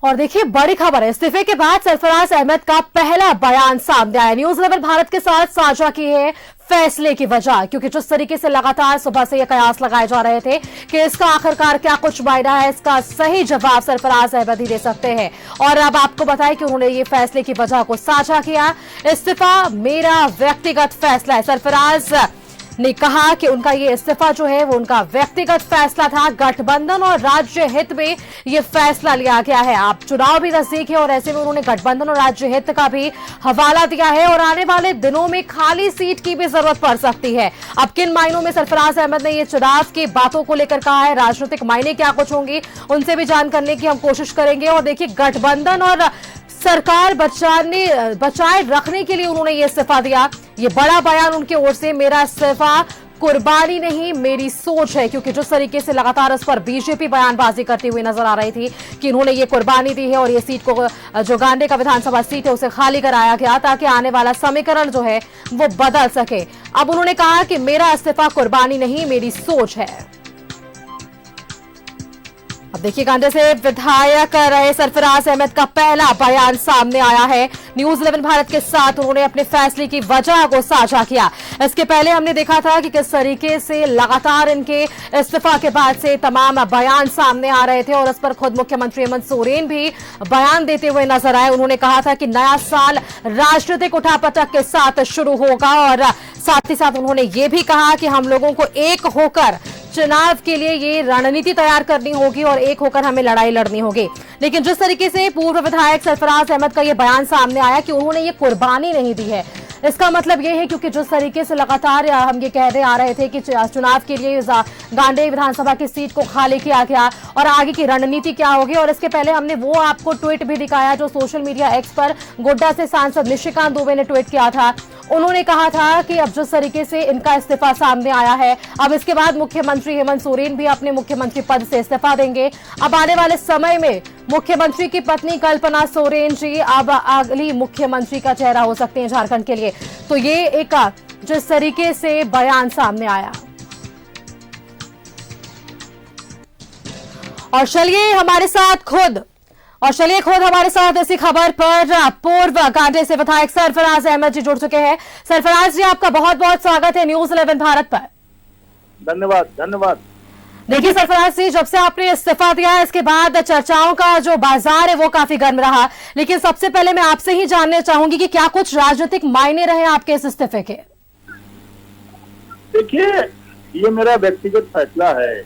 और देखिए बड़ी खबर है, इस्तीफे के बाद सरफराज अहमद का पहला बयान सामने आया। न्यूज 11 भारत के साथ साझा की है फैसले की वजह, क्योंकि जिस तरीके से लगातार सुबह से ये कयास लगाए जा रहे थे कि इसका आखिरकार क्या कुछ मायना है, इसका सही जवाब सरफराज अहमद ही दे सकते हैं। और अब आपको बताएं कि उन्होंने ये फैसले की वजह को साझा किया। इस्तीफा मेरा व्यक्तिगत फैसला है। सरफराज ने कहा कि उनका ये इस्तीफा जो है वो उनका व्यक्तिगत फैसला था, गठबंधन और राज्य हित में ये फैसला लिया गया है। आप चुनाव भी नजदीक है और ऐसे में उन्होंने गठबंधन और राज्य हित का भी हवाला दिया है और आने वाले दिनों में खाली सीट की भी जरूरत पड़ सकती है। अब किन मायनों में सरफराज अहमद ने ये चुनाव की बातों को लेकर कहा है, राजनीतिक मायने क्या कुछ होंगी, उनसे भी जान करने की हम कोशिश करेंगे। और देखिए गठबंधन और सरकार बचाए रखने के लिए उन्होंने ये इस्तीफा दिया। ये बड़ा बयान उनकी ओर से, मेरा इस्तीफा कुर्बानी नहीं मेरी सोच है, क्योंकि जिस तरीके से लगातार इस पर बीजेपी बयानबाजी करती हुई नजर आ रही थी कि इन्होंने ये कुर्बानी दी है और ये सीट को जो गांडे का विधानसभा सीट है उसे खाली कराया गया ताकि आने वाला समीकरण जो है वो बदल सके। अब उन्होंने कहा कि मेरा इस्तीफा कुर्बानी नहीं मेरी सोच है। अब देखिए गांधी से विधायक रहे सरफराज अहमद का पहला बयान सामने आया है। न्यूज 11 भारत के साथ उन्होंने अपने फैसले की वजह को साझा किया। इसके पहले हमने देखा था कि किस तरीके से लगातार इनके इस्तीफा के बाद से तमाम बयान सामने आ रहे थे और इस पर खुद मुख्यमंत्री हेमंत सोरेन भी बयान देते हुए नजर आए। उन्होंने कहा था कि नया साल राजनीतिक उठापटक के साथ शुरू होगा और साथ ही साथ उन्होंने ये भी कहा कि हम लोगों को एक होकर चुनाव के लिए ये रणनीति तैयार करनी होगी और एक होकर हमें लड़ाई लड़नी होगी। लेकिन जिस तरीके से पूर्व विधायक सरफराज अहमद का ये बयान सामने आया कि उन्होंने ये कुर्बानी नहीं दी है, इसका मतलब ये है क्योंकि जिस तरीके से लगातार हम ये कहते आ रहे थे कि चुनाव के लिए गांडे विधानसभा की सीट को खाली किया गया और आगे की रणनीति क्या होगी। और इसके पहले हमने वो आपको ट्वीट भी दिखाया जो सोशल मीडिया एक्स पर गोड्डा से सांसद निशिकांत दुबे ने ट्वीट किया था। उन्होंने कहा था कि अब जिस तरीके से इनका इस्तीफा सामने आया है, अब इसके बाद मुख्यमंत्री हेमंत सोरेन भी अपने मुख्यमंत्री पद से इस्तीफा देंगे। अब आने वाले समय में मुख्यमंत्री की पत्नी कल्पना सोरेन जी अब अगली मुख्यमंत्री का चेहरा हो सकते हैं झारखंड के लिए। तो ये एक जिस तरीके से बयान सामने आया। और चलिए हमारे साथ इसी खबर पर पूर्व गांडे से विधायक सरफराज अहमद जी जुड़ चुके हैं। सरफराज जी, आपका बहुत बहुत स्वागत है न्यूज 11 भारत पर। धन्यवाद। देखिए सरफराज जी, जब से आपने इस्तीफा दिया है इसके बाद चर्चाओं का जो बाजार है वो काफी गर्म रहा, लेकिन सबसे पहले मैं आपसे ही जानना चाहूंगी कि क्या कुछ राजनीतिक मायने रहे आपके इस इस्तीफे के? देखिए, ये मेरा व्यक्तिगत फैसला है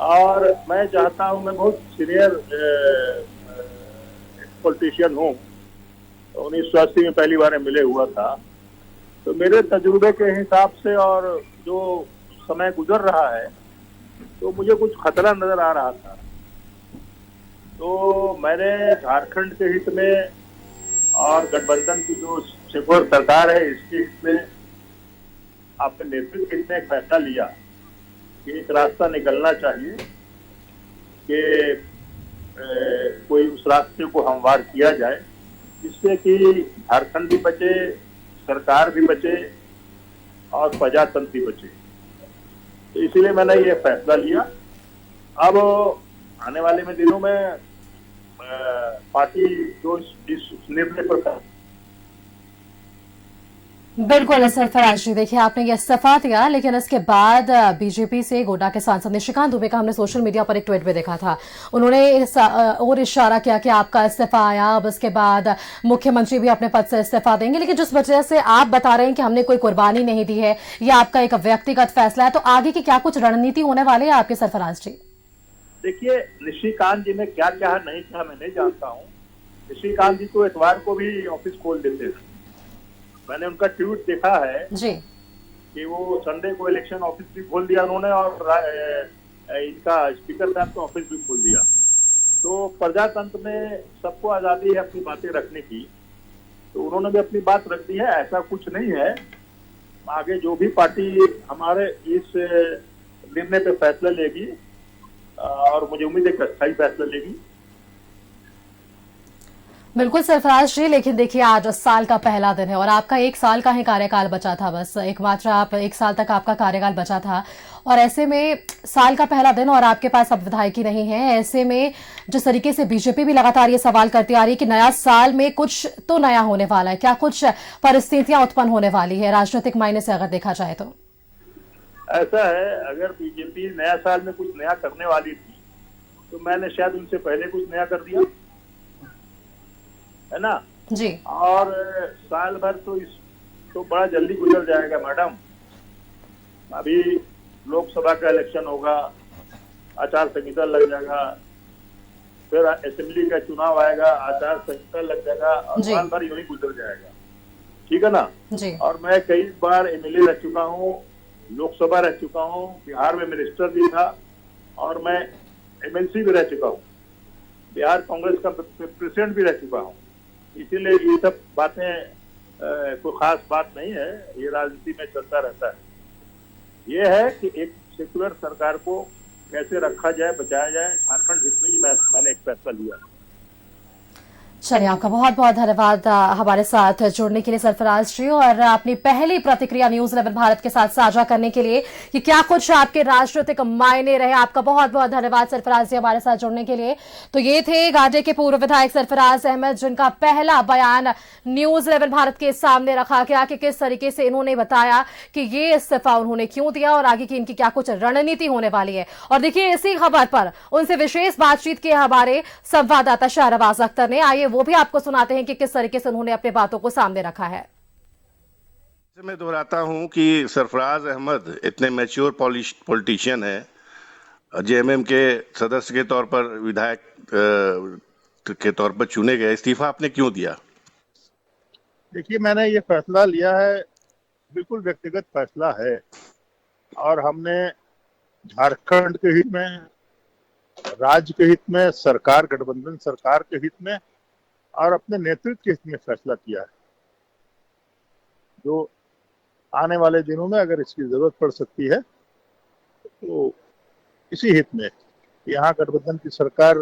और मैं चाहता हूं, मैं बहुत सीनियर पॉलिटिशियन हूं, 1980 में पहली बार मिले हुआ था। तो मेरे तजुर्बे के हिसाब से और जो समय गुजर रहा है तो मुझे कुछ खतरा नजर आ रहा था। तो मैंने झारखंड के हित में और गठबंधन की जो सेकुलर सरकार है इसके हित में आपके नेतृत्व के हित में एक फैसला लिया कि एक रास्ता निकलना चाहिए कि कोई उस रास्ते को हमवार किया जाए जिससे कि झारखंड भी बचे, सरकार भी बचे और प्रजातंत्र भी बचे। तो इसीलिए मैंने ये फैसला लिया। अब आने वाले में दिनों में पार्टी जो इस निर्णय पर बिल्कुल सरफराज जी, देखिए आपने ये इस्तीफा दिया, लेकिन इसके बाद बीजेपी से गोड्डा के सांसद निशिकांत दुबे का हमने सोशल मीडिया पर एक ट्वीट भी देखा था। उन्होंने और इशारा किया कि आपका इस्तीफा आया, अब इसके बाद मुख्यमंत्री भी अपने पद से इस्तीफा देंगे। लेकिन जिस वजह से आप बता रहे हैं कि हमने कोई कुर्बानी नहीं दी है, यह आपका एक व्यक्तिगत फैसला है, तो आगे की क्या कुछ रणनीति होने वाली है आपके सरफराज जी? देखिए, निशिकांत जी ने क्या कहा नहीं कहा मैं नहीं जानता हूँ। निशिकांत जी तो इतवार को भी ऑफिस खोल देते थे। मैंने उनका ट्वीट देखा है जी कि वो संडे को इलेक्शन ऑफिस भी खोल दिया उन्होंने और इनका स्पीकर साहब का ऑफिस भी खोल दिया। तो प्रजातंत्र में सबको आजादी है अपनी बातें रखने की, तो उन्होंने भी अपनी बात रख दी है, ऐसा कुछ नहीं है। आगे जो भी पार्टी हमारे इस निर्णय पे फैसला लेगी और मुझे उम्मीद है कि अच्छा ही फैसला लेगी। बिल्कुल सरफराज जी, लेकिन देखिए आज साल का पहला दिन है और आपका 1 साल का ही कार्यकाल बचा था, बस एकमात्र आप 1 साल तक आपका कार्यकाल बचा था और ऐसे में साल का पहला दिन और आपके पास अब विधायकी नहीं है। ऐसे में जिस तरीके से बीजेपी भी लगातार ये सवाल करती आ रही है कि नया साल में कुछ तो नया होने वाला है, क्या कुछ परिस्थितियां उत्पन्न होने वाली है राजनीतिक मायने से अगर देखा जाए तो? ऐसा है, अगर बीजेपी नया साल में कुछ नया करने वाली थी तो मैंने शायद उनसे पहले कुछ नया कर दिया है ना जी। और साल भर तो बड़ा जल्दी गुजर जाएगा मैडम। अभी लोकसभा का इलेक्शन होगा, आचार संहिता लग जाएगा, फिर असेंबली का चुनाव आएगा, आचार संहिता लग जाएगा और साल भर यूं ही गुजर जाएगा। ठीक है ना जी। और मैं कई बार एमएलए रह चुका हूँ, लोकसभा रह चुका हूँ, बिहार में मिनिस्टर भी था और मैं एमएलसी भी रह चुका हूँ, बिहार कांग्रेस का प्रेसिडेंट भी रह चुका हूँ। इसीलिए ये सब बातें कोई खास बात नहीं है, ये राजनीति में चलता रहता है। ये है कि एक सेक्युलर सरकार को कैसे रखा जाए, बचाया जाए, झारखंड हित में ही मैंने एक फैसला लिया। चलिए, आपका बहुत बहुत धन्यवाद हमारे साथ जुड़ने के लिए सरफराज जी, और अपनी पहली प्रतिक्रिया न्यूज 11 भारत के साथ साझा करने के लिए कि क्या कुछ आपके राजनीतिक मायने रहे। आपका बहुत बहुत धन्यवाद सरफराज जी हमारे साथ जुड़ने के लिए। तो ये थे गाजे के पूर्व विधायक सरफराज अहमद, जिनका पहला बयान न्यूज 11 भारत के सामने रखा गया कि किस तरीके से इन्होंने बताया कि ये इस्तीफा उन्होंने क्यों दिया और आगे की इनकी क्या कुछ रणनीति होने वाली है। और देखिए, इसी खबर पर उनसे विशेष बातचीत की हमारे संवाददाता शाहनवाज अख्तर ने। आइए वो भी आपको सुनाते हैं कि किस तरीके से उन्होंने अपने बातों को सामने रखा है। मैं दोहराता हूं कि सरफराज अहमद इतने मैच्योर पॉलिटिशियन है, जेएमएम के सदस्य के तौर पर, विधायक के तौर पर चुने गए, इस्तीफा आपने क्यों दिया? देखिए, मैंने ये फैसला लिया है, बिल्कुल व्यक्तिगत फैसला है और हमने झारखंड के हित में, राज्य के हित में, सरकार, गठबंधन सरकार के हित में और अपने नेतृत्व के हित में फैसला किया है। जो आने वाले दिनों में अगर इसकी जरूरत पड़ सकती है तो इसी हित में यहाँ गठबंधन की सरकार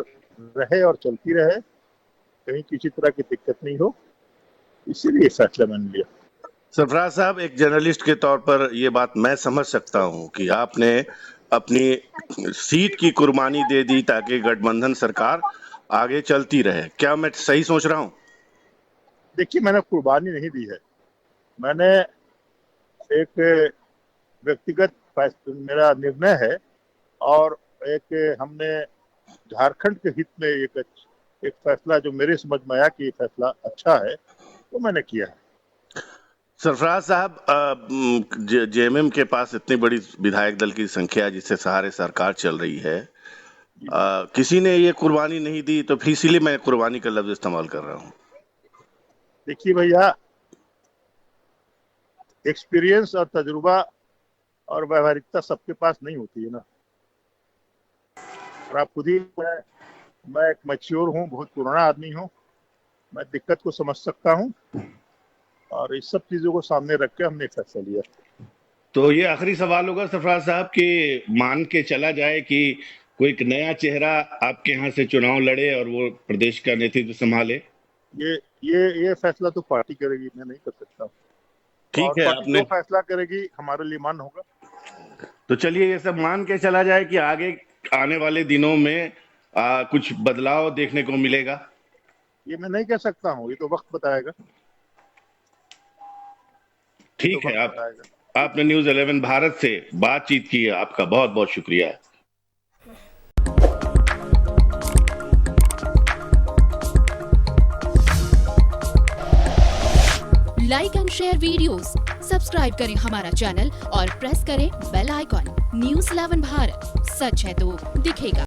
रहे और चलती रहे, कहीं किसी तरह की दिक्कत नहीं हो, इसीलिए फैसला मैंने लिया। सरफराज साहब, एक जर्नलिस्ट के तौर पर ये बात मैं समझ सकता हूं कि आपने अपनी सीट की कुर्बानी दे दी ताकि गठबंधन सरकार आगे चलती रहे। क्या मैं सही सोच रहा हूं? देखिए, मैंने कुर्बानी नहीं दी है, मैंने एक व्यक्तिगत मेरा निर्णय है और एक हमने झारखंड के हित में एक फैसला जो मेरे समझ में आया कि ये फैसला अच्छा है तो मैंने किया है। सरफराज साहब, जेएमएम के पास इतनी बड़ी विधायक दल की संख्या जिससे सहारे सरकार चल रही है, किसी ने ये कुर्बानी नहीं दी, तो फिर इसीलिए मैं कुर्बानी का लफ्ज इस्तेमाल कर रहा हूँ। देखिए भैया, एक्सपीरियंस और तजुर्बा और व्यवहारिकता सबके पास नहीं होती है ना। और आप खुद ही, मैं एक मैच्योर हूँ, बहुत पुराना आदमी हूँ, मैं दिक्कत को समझ सकता हूँ और इस सब चीजों को सामने रख के हमने फैसला लिया। तो ये आखिरी सवाल होगा सरफराज साहब कि मान के चला जाए कि कोई एक नया चेहरा आपके यहाँ से चुनाव लड़े और वो प्रदेश का नेतृत्व संभाले, ये फैसला तो पार्टी करेगी, मैं नहीं कर सकता। ठीक है, आपने फैसला करेगी, हमारे लिए मान होगा। तो चलिए ये सब मान के चला जाए कि आगे आने वाले दिनों में कुछ बदलाव देखने को मिलेगा। ये मैं नहीं कह सकता हूँ, ये तो वक्त बताएगा। ठीक है, आपने न्यूज़ 11 भारत से बातचीत की है, आपका बहुत बहुत शुक्रिया। Like and share videos, subscribe करें हमारा चैनल और प्रेस करें बेल आइकॉन। न्यूज़ 11 भारत, सच है तो दिखेगा।